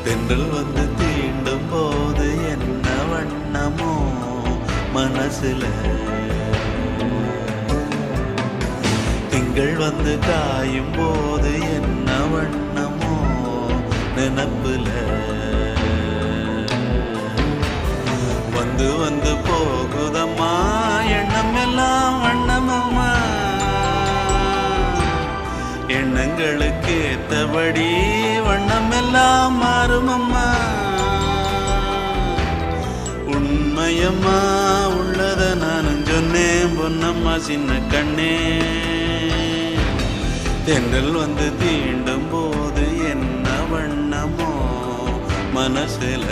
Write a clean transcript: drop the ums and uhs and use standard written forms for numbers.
தென்றல் வந்து தீண்டும் போது என்ன வண்ணமோ மனசுல, திங்கள் வந்து காயும் போது என்ன வண்ணமோ நினப்புல, வந்து வந்து போகுதம்மா எண்ணம் எல்லாம் வண்ணமம்மா, எண்ணங்களுக்கு ஏத்தபடி வண்ணம் எல்லாம் மாறுமம்மா. உண்மையம்மா உள்ளத நானும் சொன்னேன் பொன்னம்மா சின்ன கண்ணே, தென்றல் வந்து தீண்டும் போது என்ன வண்ணமோ மனசுல.